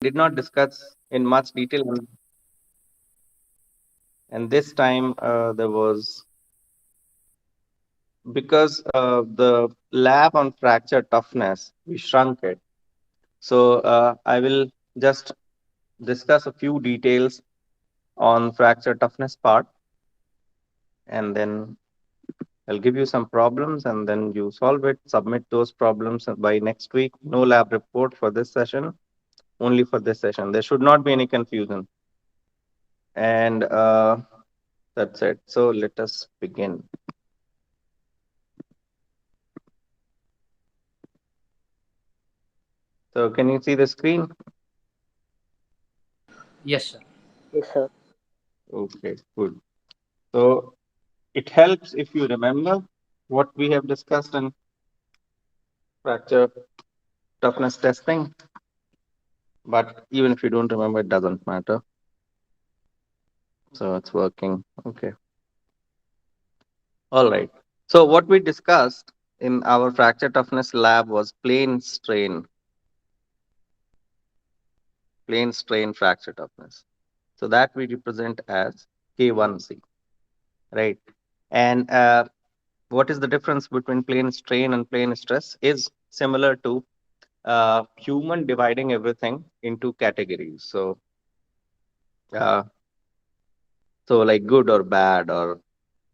did not discuss in much detail, and this time there was because the lab on fracture toughness we shrunk it. So I will just discuss a few details on fracture toughness part, and then I'll give you some problems, and then you solve it, submit those problems by next week. No lab report for this session, only for this session. There should not be any confusion. And that's it. So let us begin. So can you see the screen? Yes, sir. Yes, sir. Okay, good. So it helps if you remember what we have discussed in fracture toughness testing, but even if you don't remember, it doesn't matter. So it's working. Okay. All right. So what we discussed in our fracture toughness lab was plane strain fracture toughness. So that we represent as K1C, right? And what is the difference between plane strain and plane stress is similar to human dividing everything into categories. Uh, so like good or bad or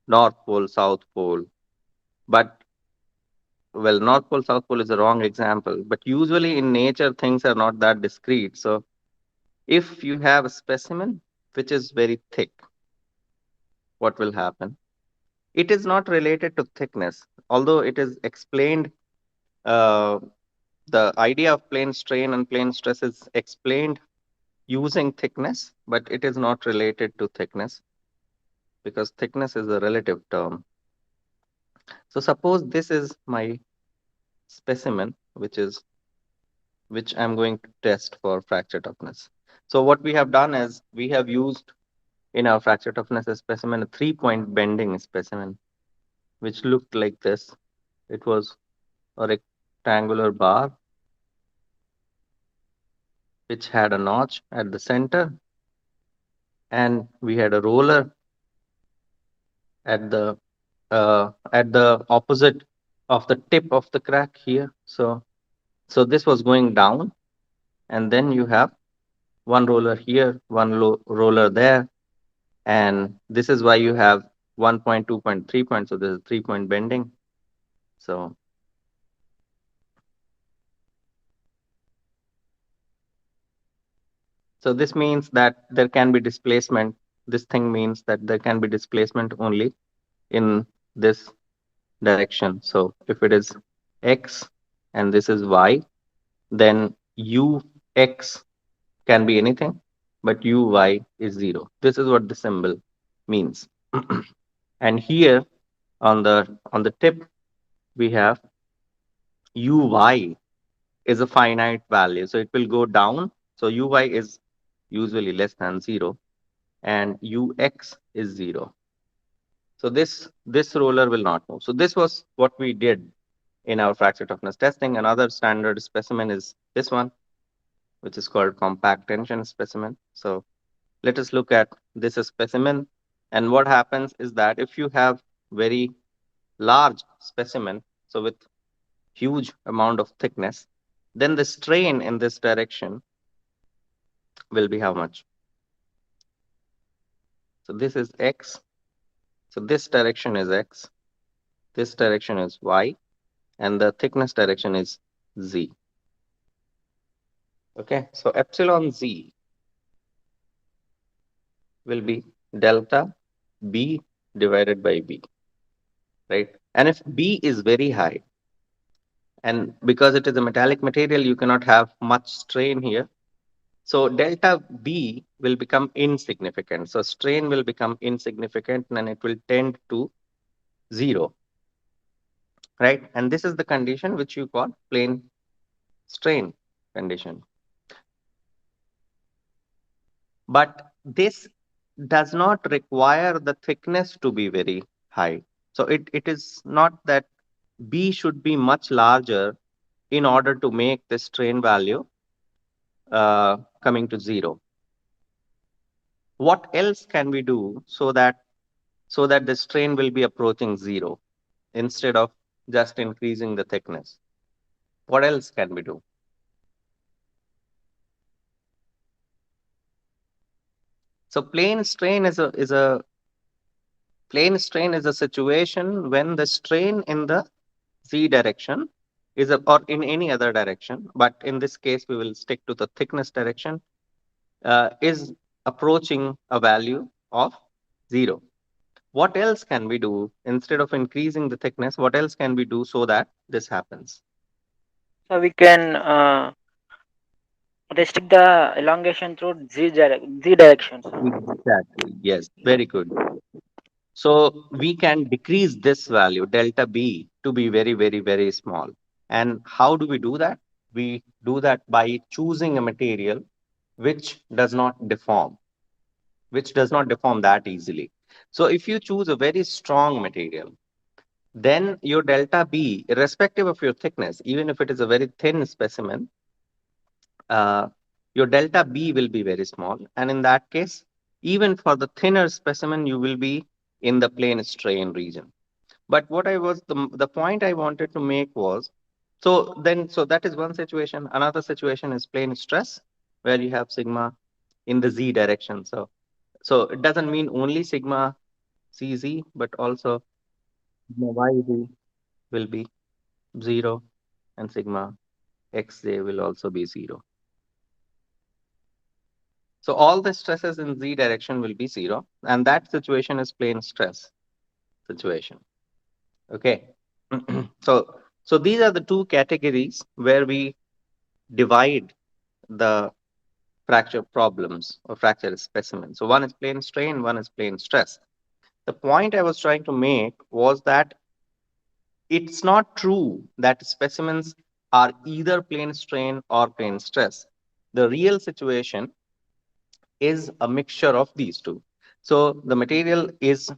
North Pole, South Pole. But well, North Pole, South Pole is a wrong example. But usually in nature, things are not that discrete. So if you have a specimen which is very thick, what will happen? It is not related to thickness, although it is explained. Uh, the idea of plane strain and plane stress is explained using thickness, but it is not related to thickness because thickness is a relative term. So suppose this is my specimen, which I'm going to test for fracture toughness. So what we have done is we have used in our fracture toughness specimen a 3-point bending specimen, which looked like this. It was a rectangular bar which had a notch at the center, and we had a roller at the opposite of the tip of the crack here. So this was going down, and then you have one roller here, one roller there, and this is why you have 1 point, 2 point, 3 point. So there's a 3-point bending. So this means that there can be displacement. This thing means that there can be displacement only in this direction. So if it is x and this is y, then ux can be anything, but uy is 0. This is what the symbol means. And here on the tip, we have uy is a finite value. So it will go down. So uy is usually less than 0 and ux is 0. So this roller will not move. So this was what we did in our fracture toughness testing. Another standard specimen is this one, which is called compact tension specimen. So let us look at this specimen. And what happens is that if you have very large specimen, so with huge amount of thickness, then the strain in this direction will be how much? So this is x. So this direction is x. This direction is y. And the thickness direction is z. Okay, so epsilon z will be delta b divided by b, right? And if b is very high, and because it is a metallic material, you cannot have much strain here. So delta b will become insignificant. So strain will become insignificant and it will tend to 0, right? And this is the condition which you call plane strain condition. But this does not require the thickness to be very high. So it is not that B should be much larger in order to make the strain value coming to zero. What else can we do so that the strain will be approaching zero instead of just increasing the thickness? What else can we do? So plane strain is a situation when the strain in the z direction is a, or in any other direction, but in this case we will stick to the thickness direction, is approaching a value of zero. What else can we do instead of increasing the thickness? What else can we do so that this happens? So we can restrict the elongation through z directions. Exactly. Yes. Very good. So we can decrease this value, delta B, to be very, very, very small. And how do we do that? We do that by choosing a material which does not deform, which does not deform that easily. So if you choose a very strong material, then your delta B, irrespective of your thickness, even if it is a very thin specimen, uh, your delta B will be very small. And in that case, even for the thinner specimen, you will be in the plane strain region. But what I was the point I wanted to make was, so that is one situation. Another situation is plane stress, where you have sigma in the z direction. So it doesn't mean only sigma cz, but also sigma yz will be zero, and sigma xj will also be zero. So all the stresses in z direction will be zero, and that situation is plane stress situation. Okay. so so these are the two categories where we divide the fracture problems or fracture specimens. So one is plane strain, one is plane stress. The point I was trying to make was that it's not true that specimens are either plane strain or plane stress. The real situation is a mixture of these two. So the material is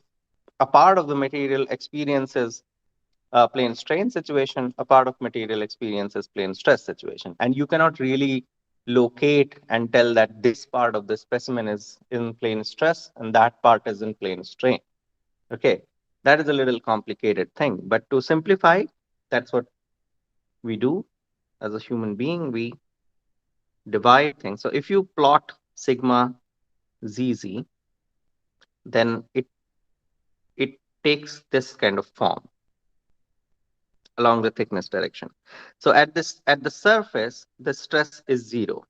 a part of the material experiences plane strain situation, a part of material experiences plane stress situation. And you cannot really locate and tell that this part of the specimen is in plane stress and that part is in plane strain. Okay, that is a little complicated thing. But to simplify, that's what we do as a human being. We divide things. So if you plot sigma zz, then it takes this kind of form along the thickness direction. So at the surface, the stress is zero.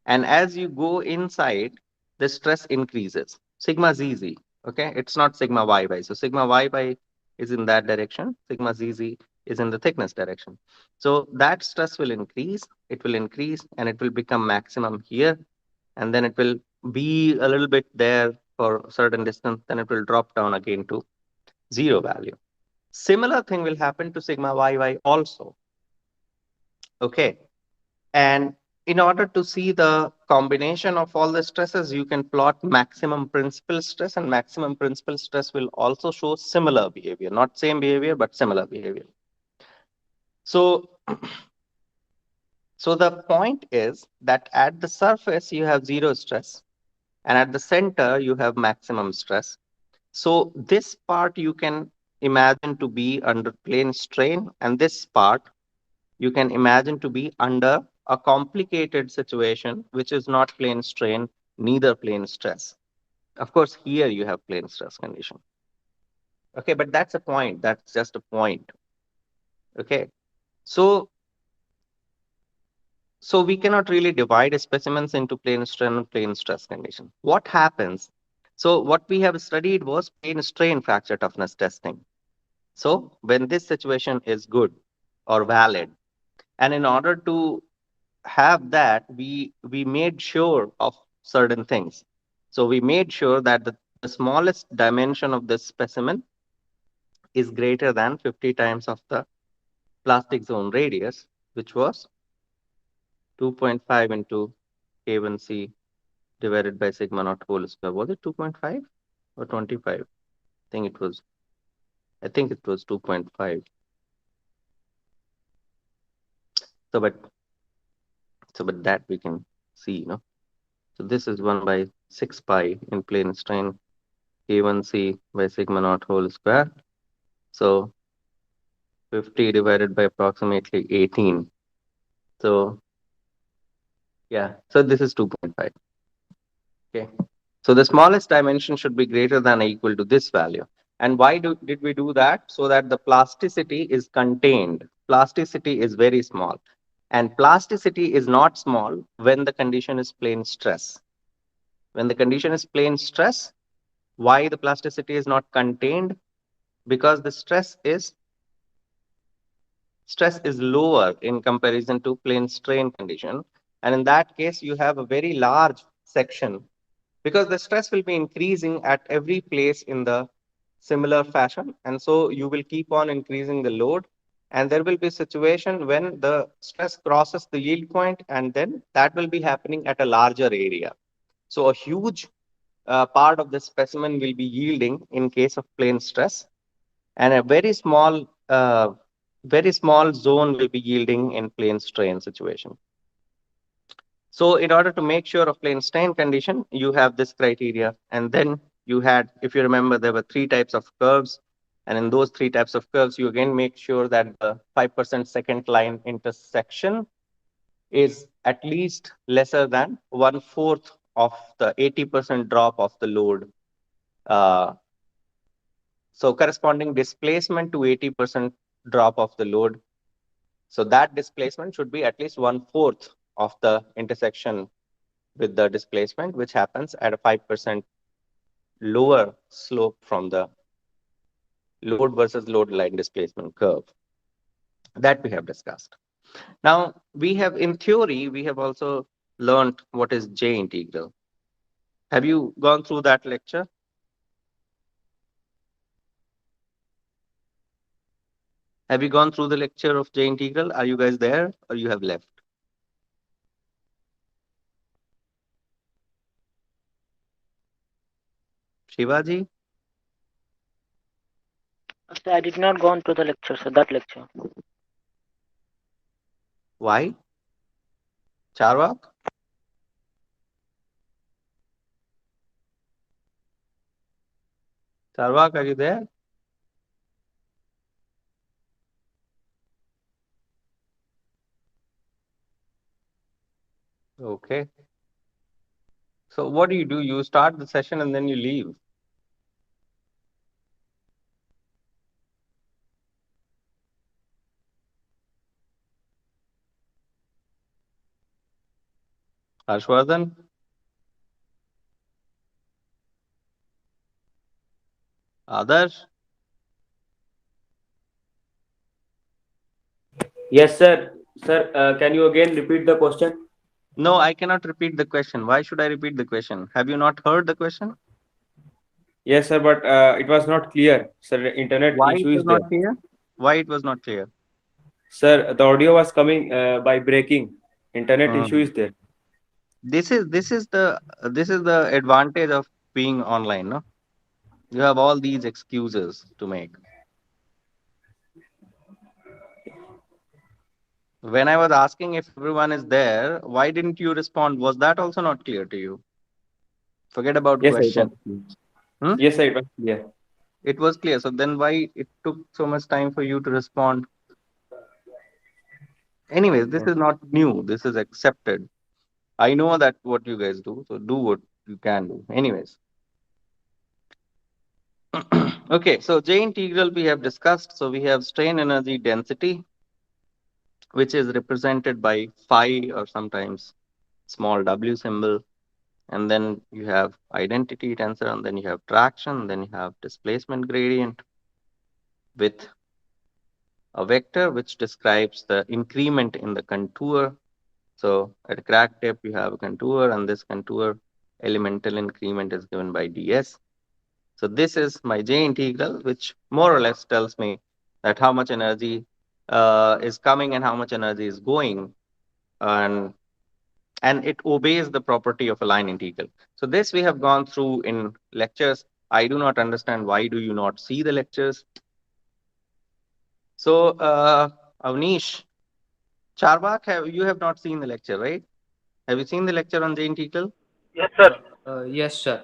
And as you go inside, the stress increases. Sigma ZZ. Okay, it's not sigma YY. So sigma YY is in that direction. Sigma ZZ is in the thickness direction. So that stress will increase. It will increase and it will become maximum here. And then it will be a little bit there for a certain distance. Then it will drop down again to zero value. Similar thing will happen to sigma YY also. Okay. And in order to see the combination of all the stresses, you can plot maximum principal stress, and maximum principal stress will also show similar behavior, not same behavior, but similar behavior. So, so the point is that at the surface, you have zero stress, and at the center, you have maximum stress. So this part you can imagine to be under plane strain, and this part you can imagine to be under a complicated situation, which is not plane strain, neither plane stress. Of course, here you have plane stress condition. Okay, but that's a point. That's just a point. Okay, so so we cannot really divide specimens into plane strain and plane stress condition. What happens? So what we have studied was plane strain fracture toughness testing. So when this situation is good or valid, and in order to have that, we made sure of certain things. So we made sure that the smallest dimension of this specimen is greater than 50 times of the plastic zone radius, which was 2.5 into K1C divided by sigma naught whole square. Was it 2.5 or 25? think it was I think it was 2.5. So but So, but that we can see, So this is 1 by 6 pi in plane strain, K1C by sigma naught whole square. So 50 divided by approximately 18. So yeah, so this is 2.5. Okay. So the smallest dimension should be greater than or equal to this value. And why did we do that? So that the plasticity is contained. Plasticity is very small. And plasticity is not small when the condition is plane stress. When the condition is plane stress, why the plasticity is not contained? Because the stress is lower in comparison to plane strain condition. And in that case, you have a very large section because the stress will be increasing at every place in the similar fashion. And so you will keep on increasing the load. And there will be a situation when the stress crosses the yield point, and then that will be happening at a larger area. So a huge part of the specimen will be yielding in case of plane stress, and a very small zone will be yielding in plane strain situation. So in order to make sure of plane strain condition, you have this criteria. And then you had, if you remember, there were three types of curves. And in those three types of curves, you again make sure that the 5% second line intersection is at least lesser than one-fourth of the 80% drop of the load. Uh, so corresponding displacement to 80% drop of the load. So that displacement should be at least one-fourth of the intersection with the displacement, which happens at a 5% lower slope from the load versus load line displacement curve that we have discussed. Now, we have, in theory, we have also learned what is J integral. Have you gone through that lecture? Have you gone through the lecture of J integral? Are you guys there or you have left? Shivaji, So I did not go on to the lecture, so that lecture. why? Charvak? Charvak, are you there? Okay. So what do? You start the session and then you leave. Harshvardhan, Adarsh? Yes, sir. Sir, can you again repeat the question? No, I cannot repeat the question. Why should I repeat the question? Have you not heard the question? Yes, sir, but it was not clear. Sir, internet Why issue it is was there. not clear? Why it was not clear? Sir, the audio was coming by breaking. Internet issue Hmm. is there. This is the advantage of being online, no? You have all these excuses to make. When I was asking if everyone is there, why didn't you respond? Was that also not clear to you? Forget about Yes, sir, it was question. clear. Hmm? Yes, sir, it was clear. It was clear. So then why it took so much time for you to respond? Anyways, this Yeah. is not new. This is accepted. I know that what you guys do, so do what you can do. Anyways, okay, so J integral we have discussed. So we have strain energy density, which is represented by phi or sometimes small w symbol. And then you have identity tensor, and then you have traction, then you have displacement gradient with a vector which describes the increment in the contour. So at a crack tip, you have a contour, and this contour elemental increment is given by ds. So this is my J integral, which more or less tells me that how much energy is coming and how much energy is going, and it obeys the property of a line integral. So this we have gone through in lectures. I do not understand why do you not see the lectures. So Avnish, Charbak, you have not seen the lecture, right? Have you seen the lecture on J integral? Yes, sir. Yes, sir.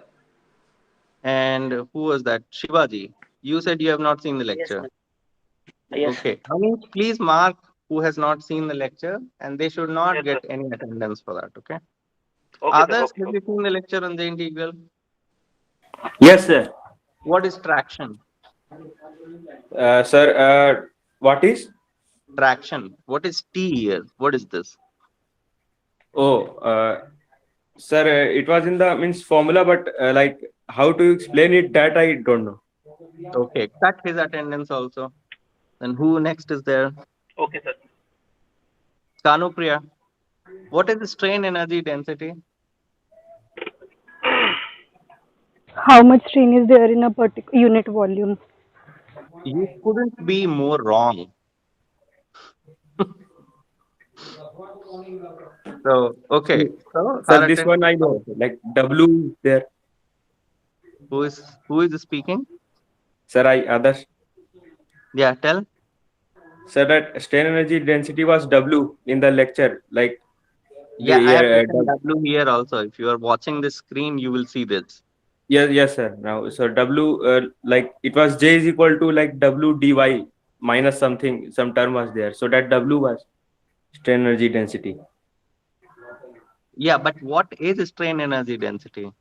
And who was that? Shivaji. You said you have not seen the Yes, lecture. sir. Yes. Okay. Anish, please mark who has not seen the lecture, and they should not Yes, sir. get any attendance for that. Okay. Okay, sir. Others, Okay. have Okay. you seen the lecture on the integral? Yes, sir. What is traction? Sir, what is? Traction. What is T here? What is this? Oh, sir, it was in the means formula, but like how to explain it, that I don't know. Okay. Cut his attendance also. Then who next is there? Okay, sir. Kanupriya. What is the strain energy density? How much strain is there in a particular unit volume? You couldn't be more wrong. So, So, okay. So sir, her this one attendance I know. also. Like W there. Who is speaking? Sir, I others. Yeah, tell. Sir, that strain energy density was W in the lecture. Like Yeah, I the have written W here also. If you are watching this screen, you will see this. yes, yes, sir. Now, so W, like it was J is equal to like W dy minus something, some term was there. So that W was strain energy density. Yeah, but what is strain energy density?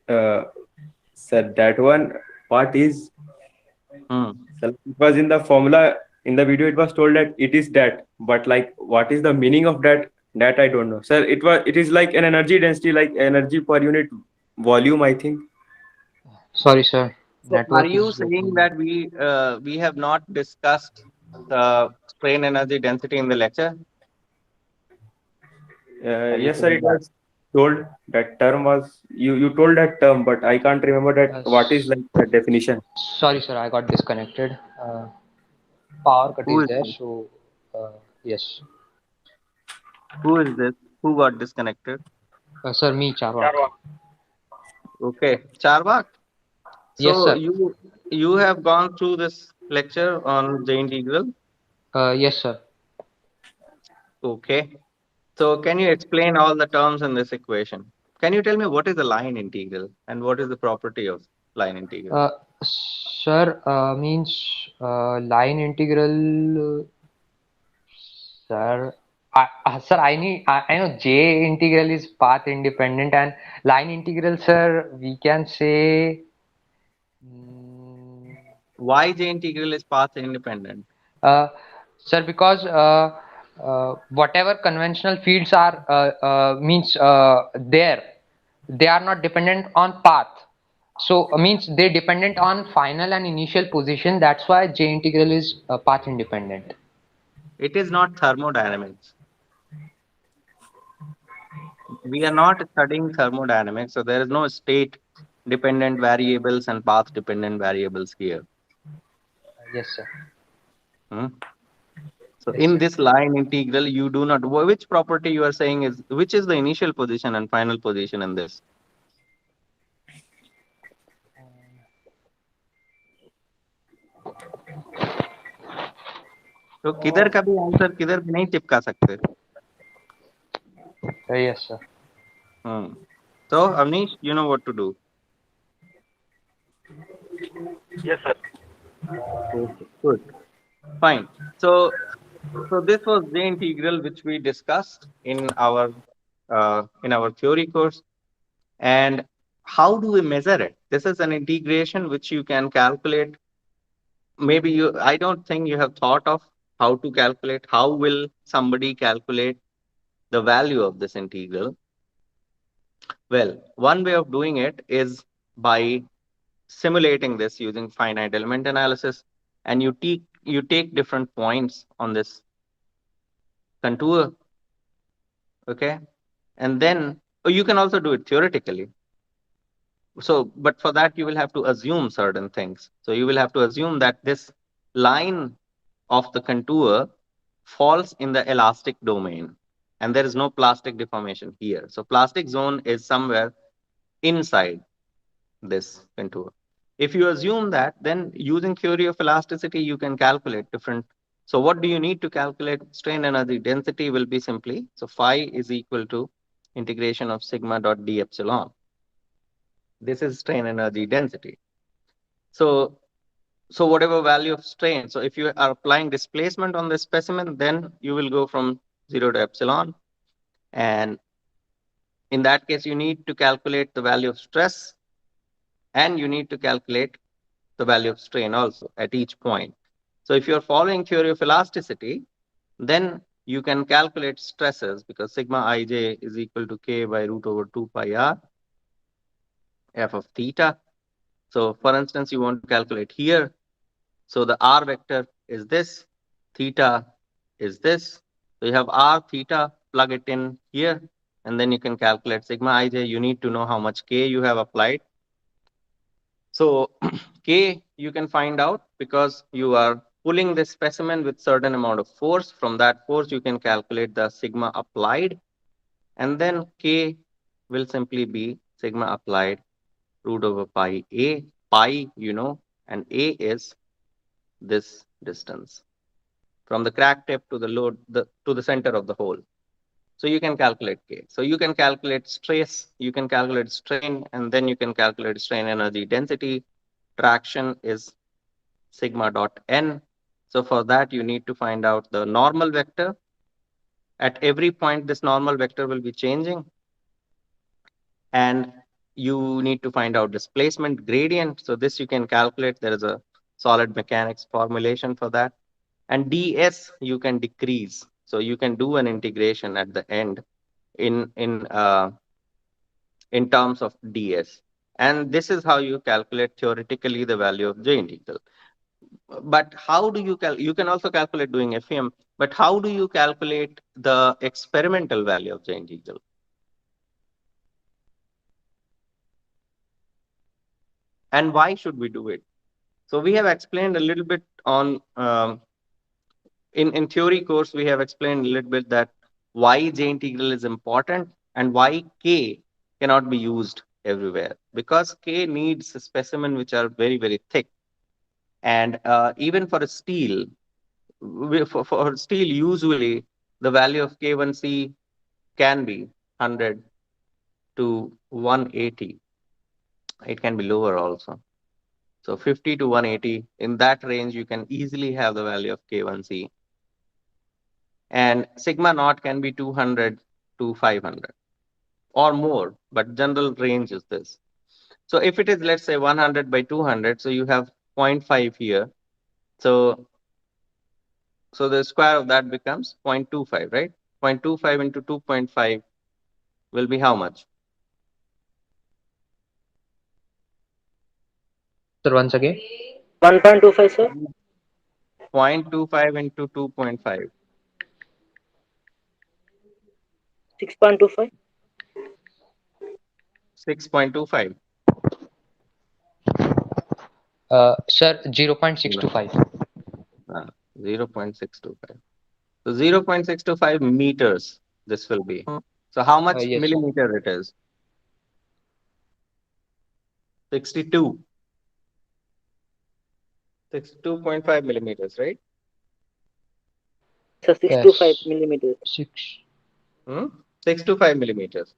Uh, sir, that one, what is? Hmm. So it was in the formula in the video. It was told that it is that, but like what is the meaning of that? That I don't know, sir. It is like an energy density, like energy per unit volume, I think. Sorry, sir. So are Network you is saying little. that we have not discussed the strain energy density in the lecture? Are you Yes, sir. saying It that? was told that term was you told that term, but I can't remember that what is S- like the definition. Sorry, sir. I got disconnected. Power cut Who is is there, this? so yes. Who is this? Who got disconnected? Sir, me, Charvak. Charvak. Okay, Charvak. Yes, So sir. you have gone through this lecture on J integral. Yes, sir. Okay. So can you explain all the terms in this equation? Can you tell me what is the line integral and what is the property of line integral? Uh, Sir, means line integral. Sir, sir, I know J integral is path independent and line integral, sir, we can say. mm, Why J integral is path independent? Uh, Sir, because whatever conventional fields are means there, they are not dependent on path. So means they dependent on final and initial position. That's why J integral is path independent. It is not thermodynamics. We are not studying thermodynamics, so there is no state dependent variables and path dependent variables here. Yes, sir. Hmm? So Yes, in sir. this line integral, you do not, which property you are saying is, which is the initial position and final position in this? तो किधर का भी answer किधर भी नहीं चिपका सकते. Yes, sir. Hmm. So Avnish, you know what to do. Yes, sir. Okay, good, fine. So this was the integral which we discussed in our theory course. And how do we measure it? This is an integration which you can calculate. Maybe I don't think you have thought of how to calculate. How will somebody calculate the value of this integral? Well, one way of doing it is by simulating this using finite element analysis, and you take different points on this contour, okay, and then you can also do it theoretically. So, but for that you will have to assume certain things. So you will have to assume that this line of the contour falls in the elastic domain, and there is no plastic deformation here. So plastic zone is somewhere inside this contour. If you assume that, then using theory of elasticity, you can calculate different So what do you need to calculate strain energy density will be simply, so phi is equal to integration of sigma dot d epsilon. This is strain energy density. So, so whatever value of strain, so if you are applying displacement on the specimen, then you will go from 0 to epsilon. And in that case, you need to calculate the value of stress and you need to calculate the value of strain also at each point. So if you're following theory of elasticity, then you can calculate stresses because sigma ij is equal to k by root over 2 pi r f of theta. So for instance, you want to calculate here. So the r vector is this, theta is this. So you have r theta, plug it in here, and then you can calculate sigma ij. You need to know how much k you have applied. So K you can find out because you are pulling this specimen with certain amount of force. From that force, you can calculate the sigma applied. And then K will simply be sigma applied root over pi A. Pi, you know, and A is this distance from the crack tip to the load, to the center of the hole. So you can calculate K. So you can calculate stress, you can calculate strain, and then you can calculate strain energy density. Traction is sigma dot n. So for that, you need to find out the normal vector. At every point, this normal vector will be changing. And you need to find out displacement gradient. So this you can calculate. There is a solid mechanics formulation for that. And ds you can decrease. So you can do an integration at the end in in terms of ds. And this is how you calculate theoretically the value of J integral. But how do you can also calculate doing FEM, but how do you calculate the experimental value of J integral? And why should we do it? So we have explained a little bit on, in theory course, we have explained a little bit that why J integral is important and why K cannot be used everywhere. Because K needs a specimen which are very, very thick. And even for a steel, for steel, usually the value of K1C can be 100 to 180. It can be lower also. So 50 to 180, in that range, you can easily have the value of K1C. And sigma naught can be 200 to 500 or more, but general range is this. So if it is, let's say 100 by 200, so you have 0.5 here. So so the square of that becomes 0.25, right? 0.25 into 2.5 will be how much? Sir, once again. 1.25, sir. 0.25 into 2.5. 6.25. 6.25. Sir, 0.625. 0.625. So 0.625 meters this will be. So how much Yes. millimeter it is? 62. 62.5 millimeters, right? Yes, sir. 6 to 5 Yes. millimeters. 6. Hmm? 6 to 5 millimeters.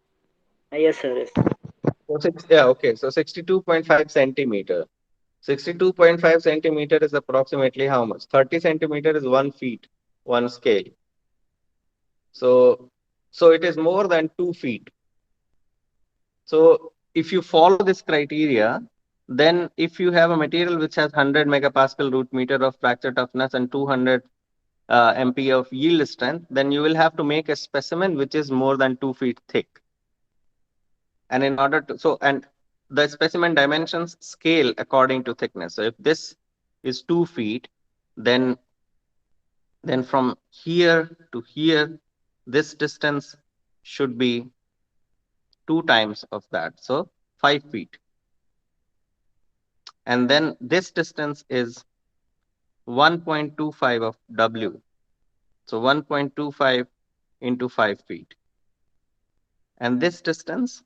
Yes, sir. Yes. So yeah, okay. So 62.5 centimeter. 62.5 centimeter is approximately how much? 30 centimeter is 1 feet, one scale. So, so it is more than 2 feet. So if you follow this criteria, then if you have a material which has 100 megapascal root meter of fracture toughness and 200 MP of yield strength, then you will have to make a specimen which is more than 2 feet thick. And in order to, so, and the specimen dimensions scale according to thickness. So if this is 2 feet, then from here to here, this distance should be 2 times of that. So 5 feet. And then this distance is 1.25 of W. So 1.25 into 5 feet. And this distance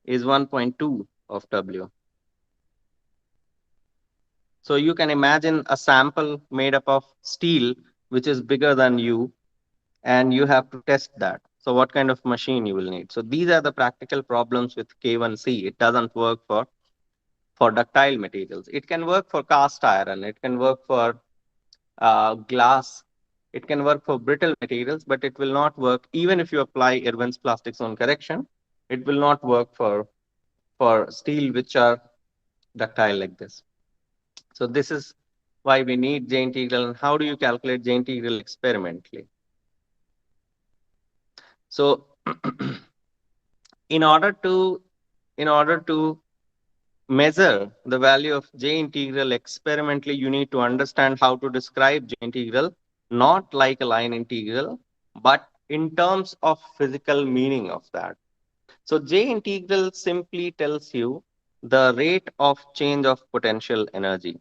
is 1.2 of W. So you can imagine a sample made up of steel, which is bigger than you, and you have to test that. So what kind of machine you will need? So these are the practical problems with K1C. It doesn't work for ductile materials. It can work for cast iron. It can work for glass. It can work for brittle materials, but it will not work even if you apply Irwin's plastic zone correction. It will not work for steel which are ductile like this. So this is why we need J integral. And how do you calculate J integral experimentally? So in order to in order to measure the value of J integral experimentally, you need to understand how to describe J integral, not like a line integral, but in terms of physical meaning of that. So J integral simply tells you the rate of change of potential energy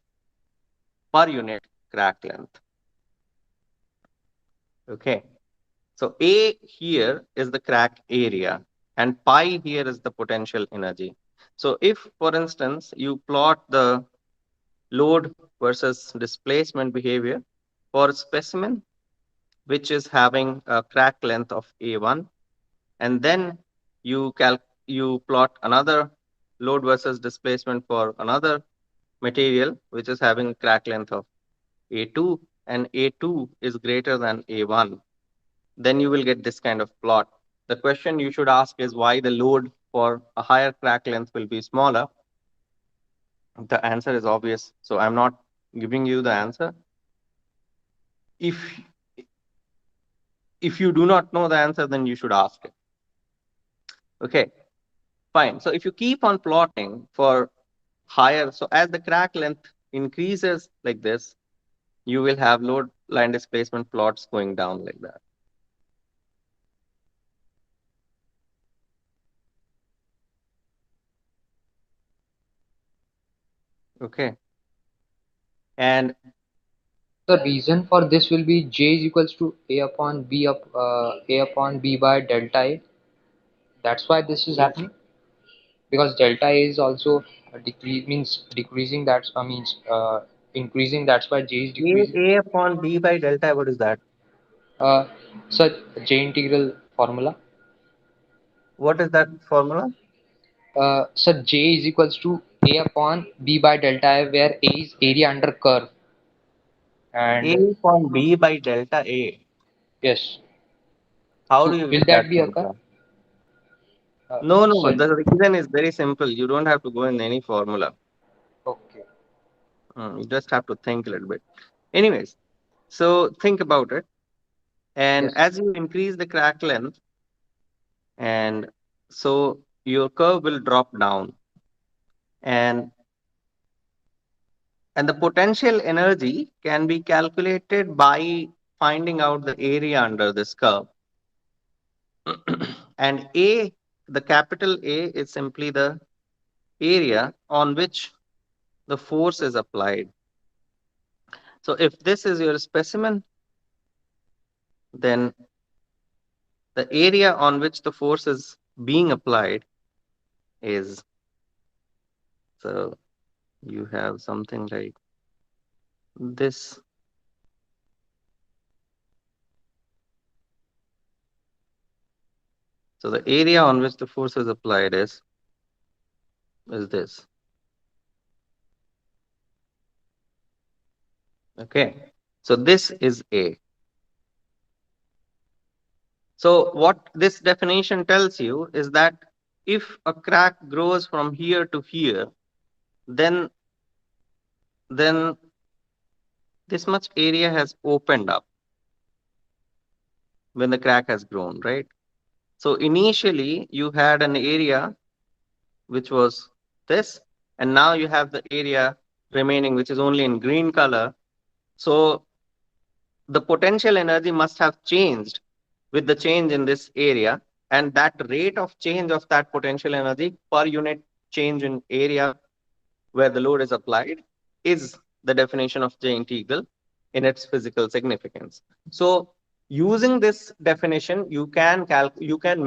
per unit crack length. Okay. So A here is the crack area and pi here is the potential energy. So if, for instance, you plot the load versus displacement behavior for a specimen which is having a crack length of A1, and then you plot another load versus displacement for another material which is having crack length of A2, and A2 is greater than A1, then you will get this kind of plot. The question you should ask is why the load for a higher crack length will be smaller. The answer is obvious. So I'm not giving you the answer. If if you do not know the answer, then you should ask it. Okay, fine. So if you keep on plotting for higher, so as the crack length increases like this, you will have load line displacement plots going down like that. Okay, and The reason for this will be J is equals to A upon B A upon B by delta A. That's why this is happening, because delta A is also decrease means decreasing. That's means increasing. That's why J is decreasing. A upon B by delta, what is that? Uh, so J integral formula. What is that formula? So J is equals to A upon B by delta A, where A is area under curve, A and upon B by delta A. yes. How do So you will get that that be occur? formula? No, no, So the reason is very simple. You don't have to go in any formula. okay. You just have to think a little bit. Anyways, so think about it. And Yes. as you increase the crack length, and so your curve will drop down, and the potential energy can be calculated by finding out the area under this curve. And A, the capital A is simply the area on which the force is applied. So if this is your specimen, then the area on which the force is being applied is, so you have something like this. So the area on which the force is applied is this. Okay. So this is A. So what this definition tells you is that if a crack grows from here to here, then then this much area has opened up when the crack has grown, right? So initially you had an area which was this, and now you have the area remaining, which is only in green color. So the potential energy must have changed with the change in this area, and that rate of change of that potential energy per unit change in area where the load is applied is the definition of J integral in its physical significance. So using this definition, you can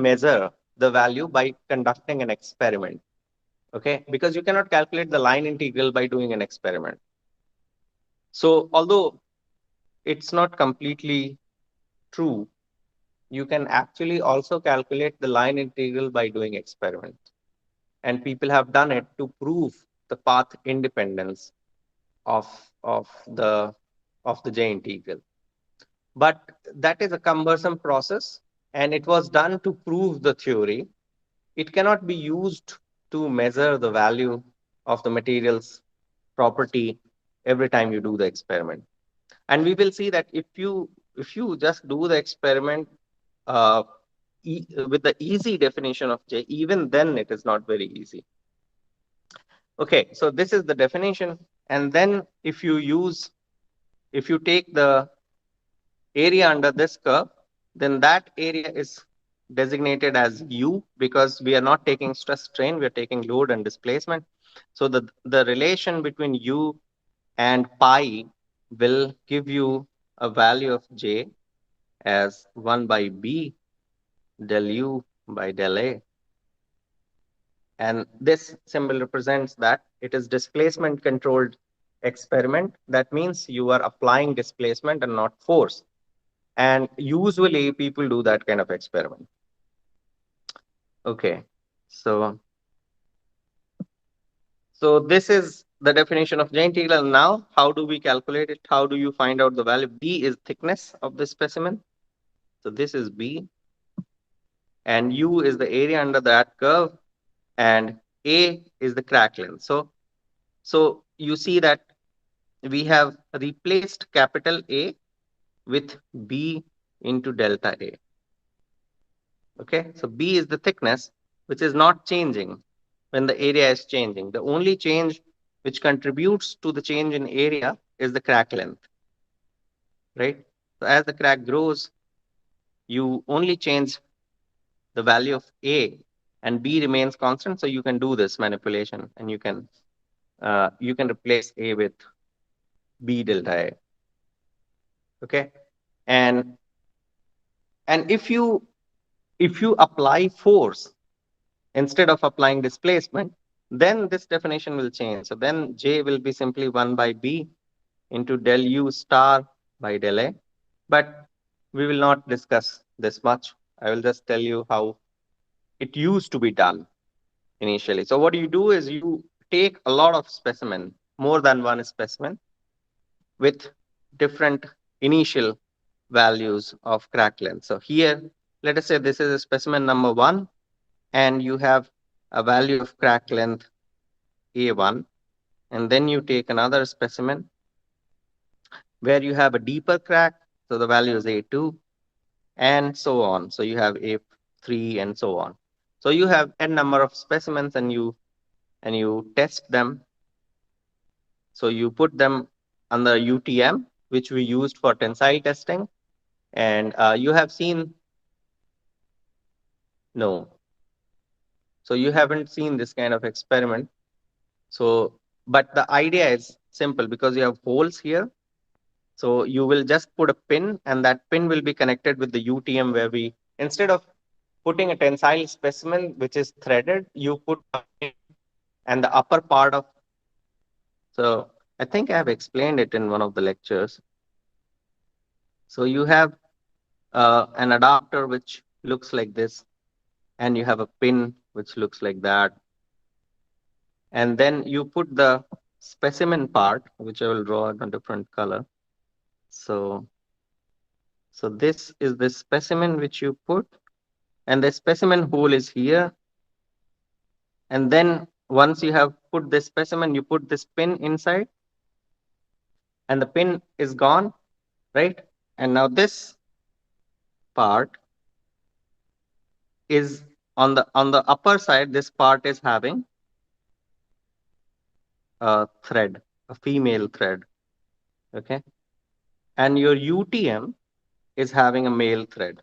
measure the value by conducting an experiment. Okay, because you cannot calculate the line integral by doing an experiment. So although it's not completely true, you can actually also calculate the line integral by doing experiments. And people have done it to prove the path independence of of the of the J integral. But that is a cumbersome process, and it was done to prove the theory. It cannot be used to measure the value of the material's property every time you do the experiment. And we will see that if you just do the experiment uh, with the easy definition of J, even then it is not very easy. Okay, so this is the definition. And then if you take the area under this curve, then that area is designated as U, because we are not taking stress strain, we are taking load and displacement. So the relation between U and pi will give you a value of J as 1 by B del U by del A. And this symbol represents that it is displacement controlled experiment. That means you are applying displacement and not force. And usually people do that kind of experiment. Okay. So, so this is the definition of J integral. Now, how do we calculate it? How do you find out the value? B is thickness of the specimen. So this is B, and U is the area under that curve, and A is the crack length. So you see that we have replaced capital A with B into delta A. Okay, so B is the thickness, which is not changing when the area is changing. The only change which contributes to the change in area is the crack length, right? So as the crack grows, you only change the value of A, and B remains constant. So you can do this manipulation, and you can replace A with B delta A. Okay, and and if you apply force instead of applying displacement, then this definition will change. So then J will be simply 1 by B into del U star by del A. But we will not discuss this much. I will just tell you how it used to be done initially. So what you do is you take a lot of specimen, more than one specimen, with different initial values of crack length. So here, let us say this is a specimen number 1, and you have a value of crack length A1, and then you take another specimen where you have a deeper crack, so the value is A2, and so on. So you have A3 and so on. So you have n number of specimens, and you test them. So you put them under UTM, which we used for tensile testing, and you have seen no. So you haven't seen this kind of experiment. So, but the idea is simple because you have holes here. So you will just put a pin, and that pin will be connected with the UTM, where we, instead of putting a tensile specimen which is threaded, you put a pin and the upper part of. So I think I have explained it in one of the lectures. So you have an adapter which looks like this, and you have a pin which looks like that. And then you put the specimen part, which I will draw in a different color. So, so this is the specimen which you put, and the specimen hole is here. And then once you have put this specimen, you put this pin inside, and the pin is gone, right? And now this part is on the upper side. This part is having a thread, a female thread, okay? And your UTM is having a male thread.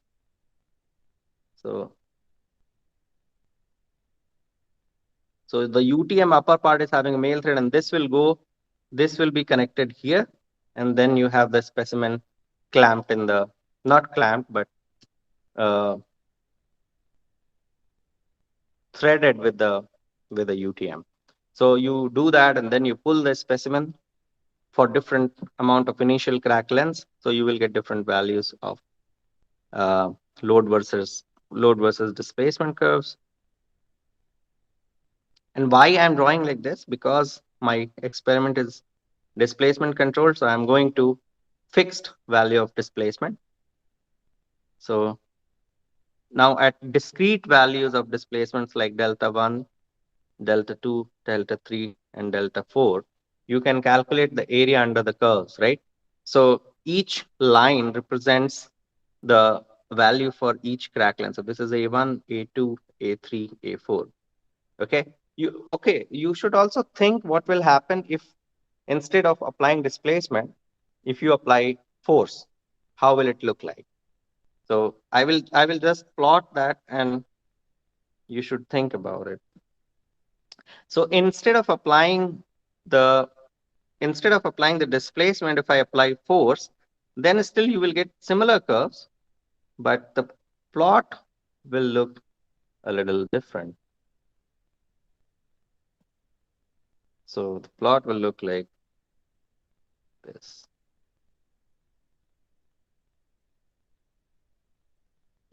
So, so the UTM upper part is having a male thread, and this will be connected here, and then you have the specimen clamped in the, not clamped, but uh, threaded with the UTM. So you do that, and then you pull the specimen, for different amount of initial crack lengths. So you will get different values of uh, load versus displacement curves. And why I'm drawing like this? Because my experiment is displacement controlled. So I'm going to fixed value of displacement. So now at discrete values of displacements like delta 1, delta 2, delta 3, and delta 4, you can calculate the area under the curves, right? So each line represents the value for each crack length. So this is A1, A2, A3, A4. You should also think what will happen if instead of applying displacement, if you apply force, how will it look like? So I will just plot that and you should think about it. So the instead of applying the displacement, if I apply force, then still you will get similar curves, but the plot will look a little different. So the plot will look like this.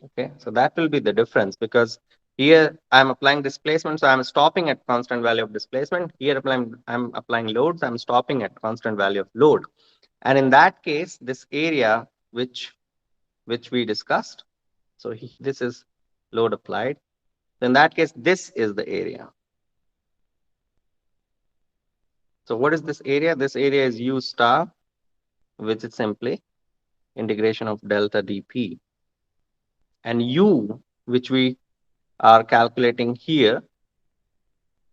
Okay, so that will be the difference because here I'm applying displacement, so I'm stopping at constant value of displacement. Here I'm applying loads, I'm stopping at constant value of load. And in that case, this area which we discussed, so this is load applied. So in that case, this is the area. So what is this area? This area is U star, which is simply integration of delta dp. And U, which we are calculating here,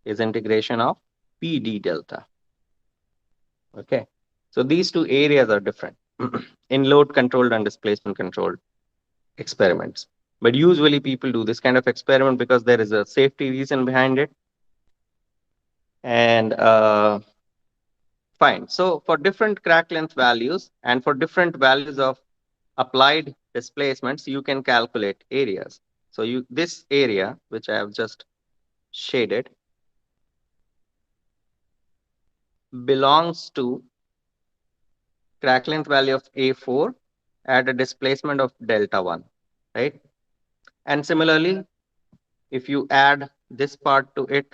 is integration of PD delta. Okay. So these two areas are different in load controlled and displacement controlled experiments. But usually people do this kind of experiment because there is a safety reason behind it. And fine. So for different crack length values and for different values of applied displacements, you can calculate areas. So this area, which I have just shaded, belongs to crack length value of A4 at a displacement of delta 1, right? And similarly, if you add this part to it,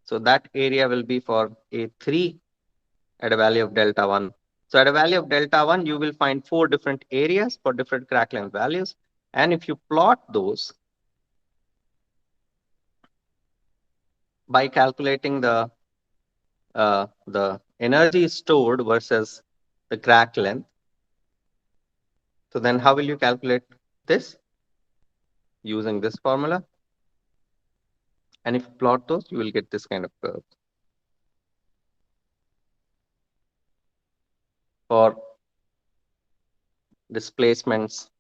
so that area will be for A3 at a value of delta 1. So at a value of delta 1, you will find 4 different areas for different crack length values. And if you plot those by calculating the energy stored versus the crack length, so then how will you calculate this? Using this formula. And if you plot those, you will get this kind of curve for displacements,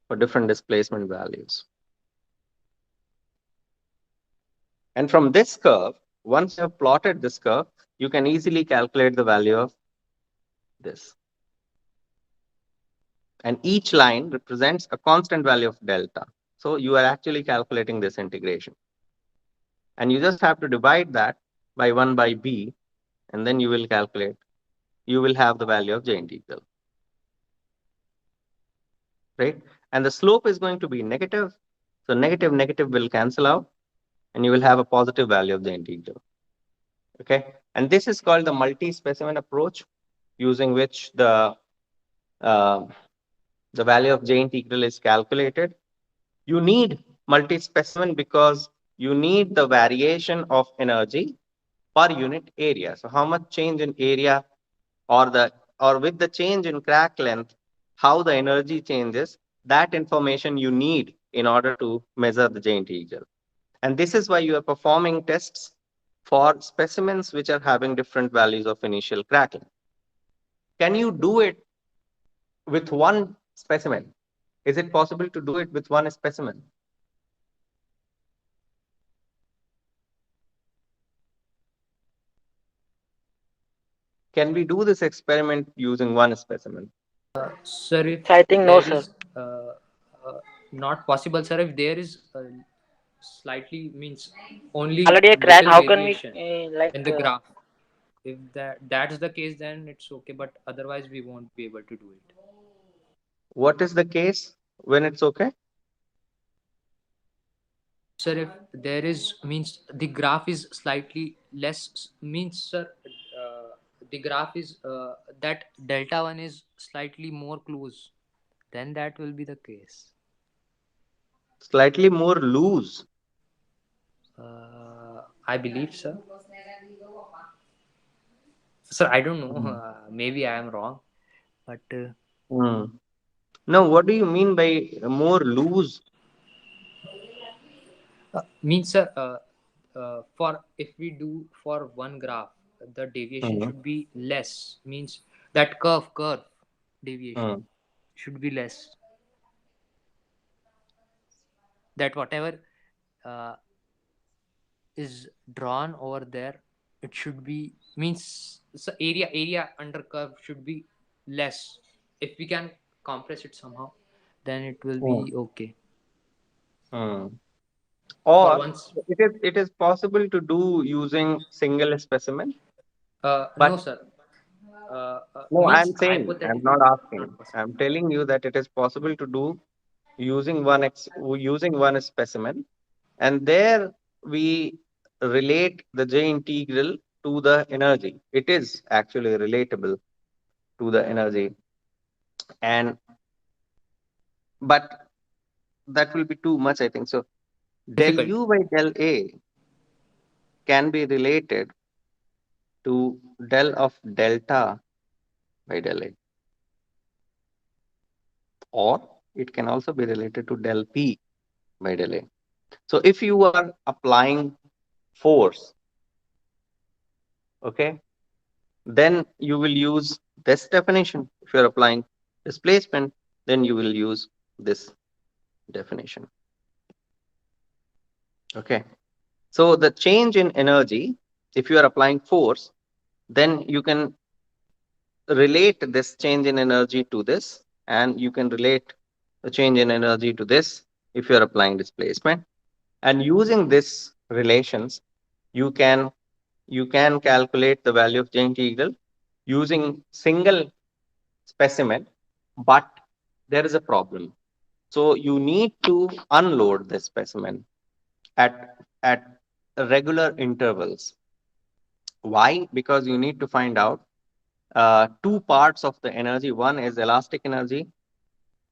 for different displacement values. And from this curve, once you have plotted this curve, you can easily calculate the value of this. And each line represents a constant value of delta. So you are actually calculating this integration. And you just have to divide that by 1 by b, and then you will have the value of J integral. Right? And the slope is going to be negative. So negative, negative will cancel out, and you will have a positive value of the integral. Okay? And this is called the multi-specimen approach, using which the value of J integral is calculated. You need multi-specimen because you need the variation of energy per unit area. So how much change in area or with the change in crack length, how the energy changes, that information you need in order to measure the J integral. And this is why you are performing tests for specimens which are having different values of initial crack length. Can you do it with one specimen? Is it possible to do it with one specimen? Can we do this experiment using one specimen? Sir, if So I think no, there sir. is not possible, sir, if there is slightly means only Already a crack. little How can we variation like in the graph. If that's the case, then it's okay, but otherwise we won't be able to do it. What is the case when it's okay? Sir, if there is means the graph is slightly less means sir, the graph is that delta 1 is slightly more close, then that will be the case. Slightly more loose. I believe, sir. Sir, I don't know. Hmm. Maybe I am wrong, but Hmm. No, what do you mean by more loose? means sir, for if we do for one graph, the deviation Hmm. should be less. Means that curve deviation Hmm. should be less. That whatever uh, is drawn over there, it should be means so area under curve should be less. If we can compress it somehow, then it will Hmm. be okay. Hmm. For Or once, it is possible to do using single specimen, no but sir. no, Means I'm saying, I'm not hypothetically asking. not possible. I'm telling you that it is possible to do using one specimen, and there we relate the J integral to the energy. It is actually relatable to the energy, and but that will be too much, I think. So del Difficult. U by del A can be related to del of delta by del A, or it can also be related to del P by del A. So if you are applying force, okay, then you will use this definition. If you're applying displacement, then you will use this definition. Okay. So the change in energy, if you are applying force, then you can relate this change in energy to this, and you can relate the change in energy to this if you're applying displacement. And using this relations, you can you can calculate the value of J integral using single specimen, but there is a problem. So you need to unload this specimen at regular intervals. Why? Because you need to find out two parts of the energy. One is elastic energy,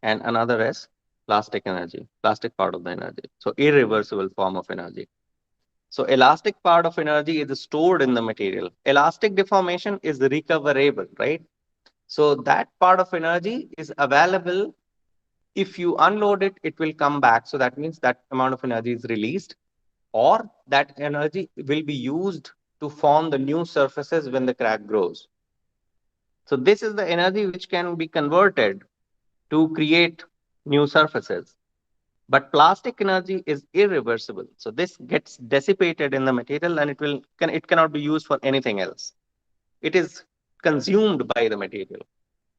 and another is plastic energy, plastic part of the energy. So irreversible form of energy. So elastic part of energy is stored in the material. Elastic deformation is recoverable, right? So that part of energy is available. If you unload it, it will come back. So that means that amount of energy is released, or that energy will be used to form the new surfaces when the crack grows. So this is the energy which can be converted to create new surfaces. But plastic energy is irreversible. So this gets dissipated in the material, and it cannot be used for anything else. It is consumed by the material.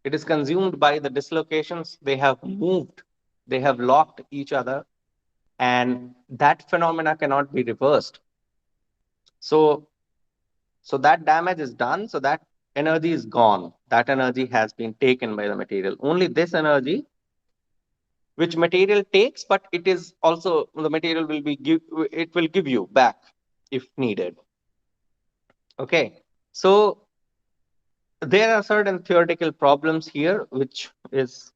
It is consumed by the dislocations. They have moved, they have locked each other, and that phenomena cannot be reversed. So, so that damage is done. So that energy is gone. That energy has been taken by the material. Only this energy, which material takes, but it is also the material will be it will give you back if needed. Okay. So there are certain theoretical problems here, which is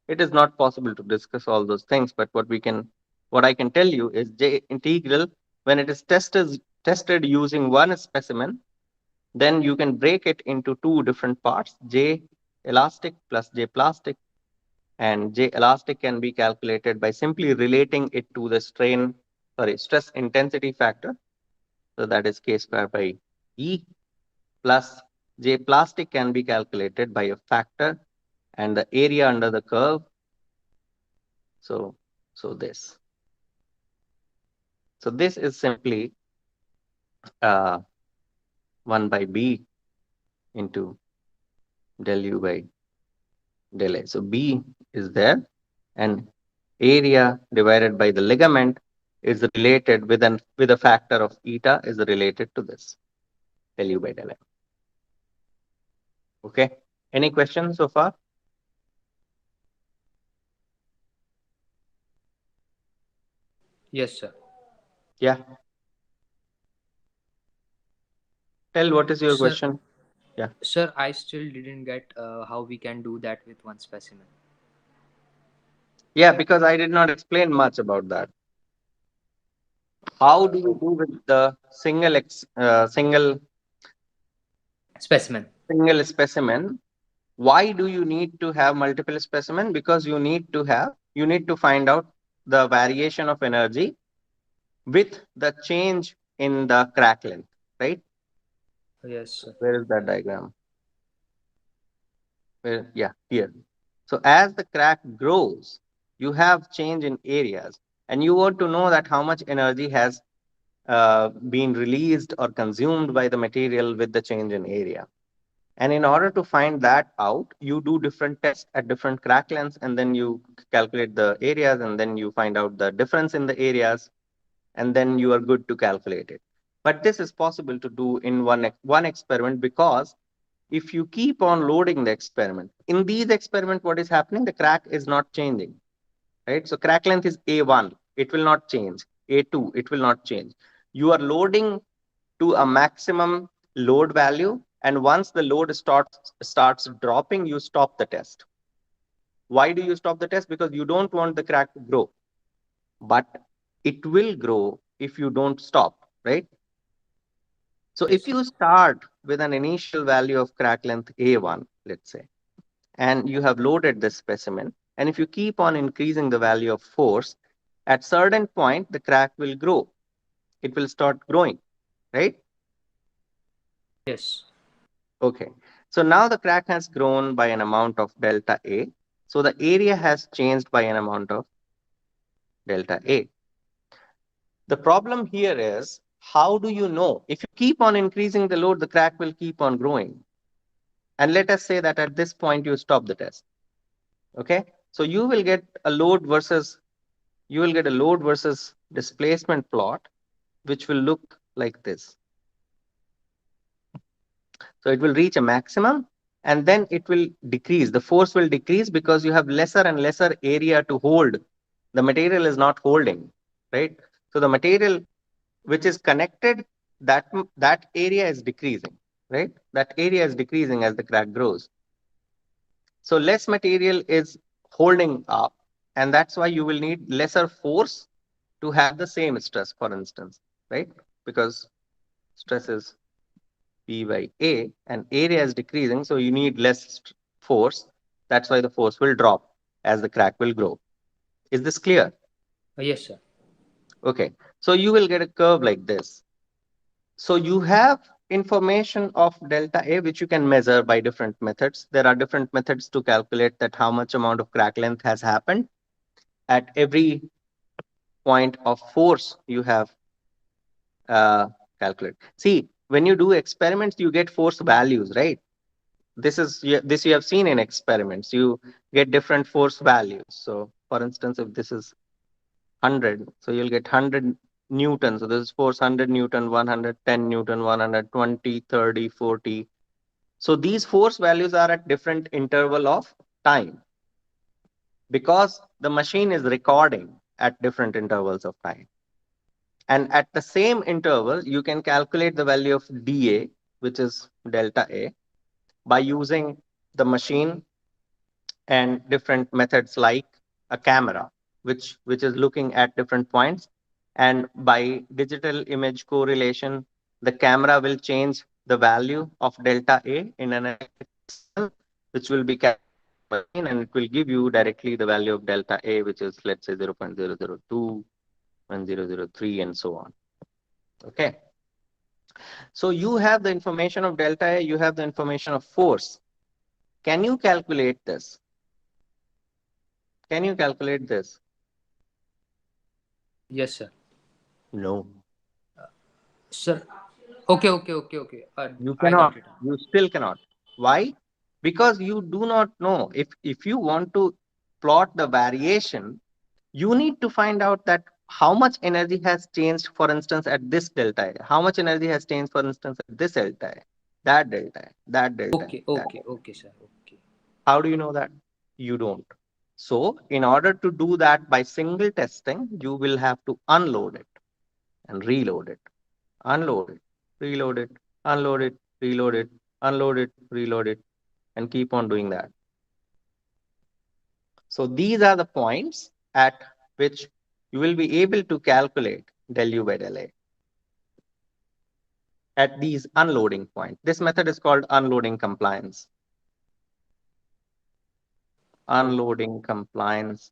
it is not possible to discuss all those things, but what I can tell you is J integral, when it is tested using one specimen, then you can break it into two different parts, J elastic plus J plastic, and J elastic can be calculated by simply relating it to the stress intensity factor. So that is K square by E, plus J plastic can be calculated by a factor and the area under the curve. So, so this. So this is simply uh, 1 by B into del U by del A. So B is there, and area divided by the ligament is related with a factor of eta is related to this del U by del A. Okay. Any questions so far? Yes, sir. Yeah. Tell what is your Sir, question? Yeah. sir, I still didn't get how we can do that with one specimen. Yeah, because I did not explain much about that. How do you do with the Specimen. single specimen? Why do you need to have multiple specimen? Because you need to find out the variation of energy with the change in the crack length, right? Yes, sir. Where is that diagram? Yeah, here. So as the crack grows, you have change in areas, and you want to know that how much energy has been released or consumed by the material with the change in area. And in order to find that out, you do different tests at different crack lengths, and then you calculate the areas, and then you find out the difference in the areas, and then you are good to calculate it. But this is possible to do in one experiment, because if you keep on loading the experiment, in these experiments, what is happening? The crack is not changing, right? So crack length is A1, it will not change. A2, it will not change. You are loading to a maximum load value, and once the load starts dropping, you stop the test. Why do you stop the test? Because you don't want the crack to grow, but it will grow if you don't stop, right? So Yes, if sir. you start with an initial value of crack length A1, let's say, and you have loaded this specimen, and if you keep on increasing the value of force, at certain point the crack will grow. It will start growing, right? Yes. Okay. So now the crack has grown by an amount of delta A. So the area has changed by an amount of delta A. The problem here is, how do you know? If you keep on increasing the load, the crack will keep on growing. And let us say that at this point you stop the test. Okay. So you will get a load versus displacement plot, which will look like this. So it will reach a maximum, and then it will decrease. The force will decrease because you have lesser and lesser area to hold. The material is not holding, right? So the material which is connected, that area is decreasing, right? That area is decreasing as the crack grows. So less material is holding up, and that's why you will need lesser force to have the same stress, for instance, right? Because stress is P by A, and area is decreasing, so you need less force. That's why the force will drop as the crack will grow. Is this clear? Yes, sir. Okay, so you will get a curve like this. So you have information of delta A, which you can measure by different methods. There are different methods to calculate that how much amount of crack length has happened at every point of force you have uh, calculate. See, when you do experiments, you get force values, right? This you have seen in experiments. You get different force values. So, for instance, if this is 100, so you'll get 100 Newton. So this is force 100 Newton, 110 Newton, 120, 30, 40. So these force values are at different interval of time, because the machine is recording at different intervals of time. And at the same interval, you can calculate the value of dA, which is delta A, by using the machine and different methods like a camera, which is looking at different points. And by digital image correlation, the camera will change the value of delta A in an electrical signal, which will be captured by the machine, and it will give you directly the value of delta A, which is, let's say, 0.002, 1003, and so on. Okay. So you have the information of delta A, you have the information of force. Can you calculate this? Can you calculate this? Yes, sir. No. Sir. Okay, okay, okay, okay. You I cannot. got it. You still cannot. Why? Because you do not know. If you want to plot the variation, you need to find out that how much energy has changed, for instance, at this delta A. How much energy has changed, for instance, at this delta A. That delta, that delta, Okay, that okay, delta. okay, sir. Okay. How do you know that? You don't. So, in order to do that by single testing, you will have to unload it and reload it, unload it, reload it, unload it, reload it, unload it, reload it, and keep on doing that. So, these are the points at which you will be able to calculate del U by del A at these unloading points. This method is called unloading compliance. Oh, Unloading compliance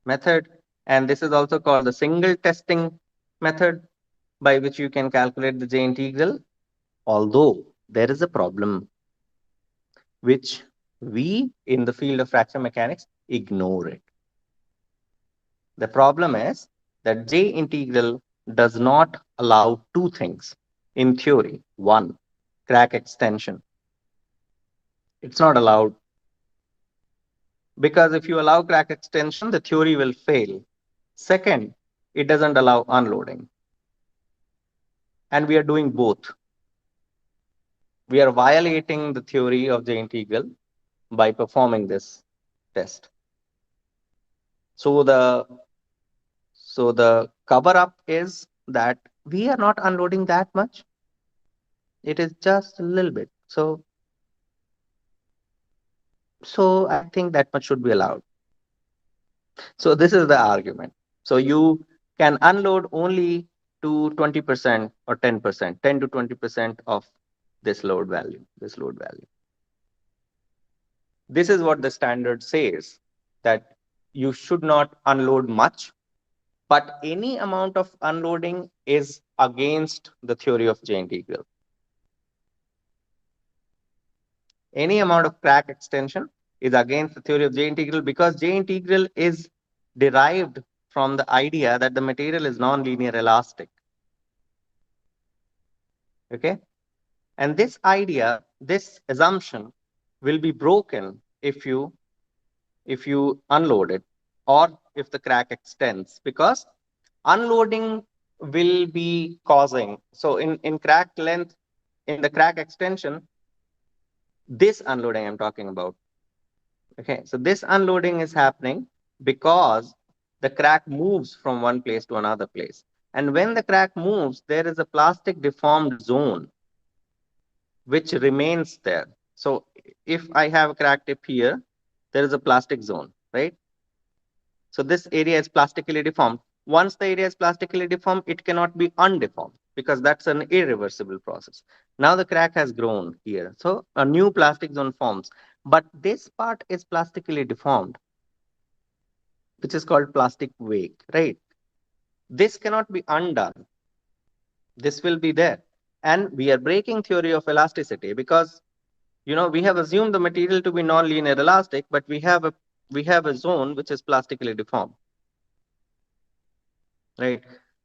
method. And this is also called the single testing method by which you can calculate the J integral. Although there is a problem which we in the field of fracture mechanics ignore it. The problem is that J integral does not allow two things in theory. One, crack extension. It's not allowed because if you allow crack extension, the theory will fail. Second, it doesn't allow unloading. And we are doing both. We are violating the theory of J integral by performing this test. So the cover up is that we are not unloading that much. It is just a little bit. So I think that much should be allowed. So this is the argument. So you can unload only to 20% or 10%, 10 to 20% of this load value, this load value. This is what the standard says, that you should not unload much, but any amount of unloading is against the theory of J integral. Any amount of crack extension is against the theory of J integral because J integral is derived from the idea that the material is non-linear elastic. Okay? And this idea, this assumption will be broken if you unload it or if the crack extends, because unloading will be causing, so in crack length, in the crack extension, this unloading I'm talking about. Okay, so this unloading is happening because the crack moves from one place to another place. And when the crack moves, there is a plastic deformed zone which remains there. So if I have a crack tip here, there is a plastic zone, right? So this area is plastically deformed. Once the area is plastically deformed, it cannot be undeformed because that's an irreversible process. Now the crack has grown here. So a new plastic zone forms. But this part is plastically deformed, which is called plastic wake, right? This cannot be undone. This will be there. And we are breaking theory of elasticity because we have assumed the material to be non-linear elastic, but we have a zone which is plastically deformed, right?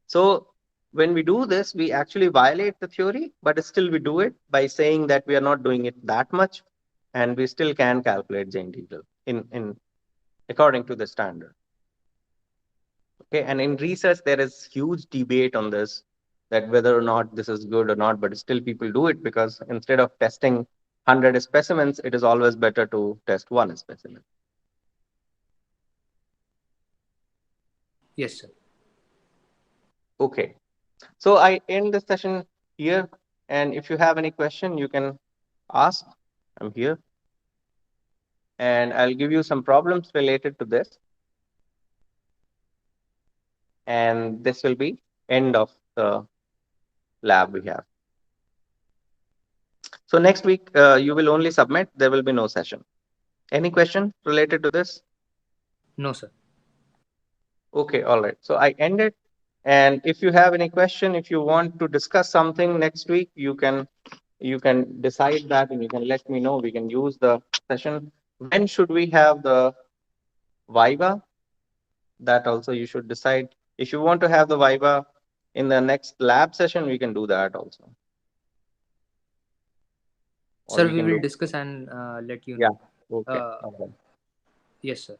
So when we do this, we actually violate the theory, but still we do it by saying that we are not doing it that much, and we still can calculate J integral in according to the standard. Okay, and in research there is huge debate on this, that whether or not this is good or not, but still people do it because instead of testing 100 specimens, it is always better to test one specimen. yes, sir. Okay, so I end the session here, and if you have any question, you can ask. I'm here, and I'll give you some problems related to this, and this will be end of the lab we have. So next week, you will only submit. There will be no session. Any question related to this? No, sir. Okay, all right. So I end it. And if you have any question, if you want to discuss something next week, you can decide that and you can let me know. We can use the session. When should we have the Viva? That also you should decide. If you want to have the Viva in the next lab session, we can do that also. Or Sir, we we can will do, discuss and let you yeah. know. Okay. Uh, Okay. yes, sir.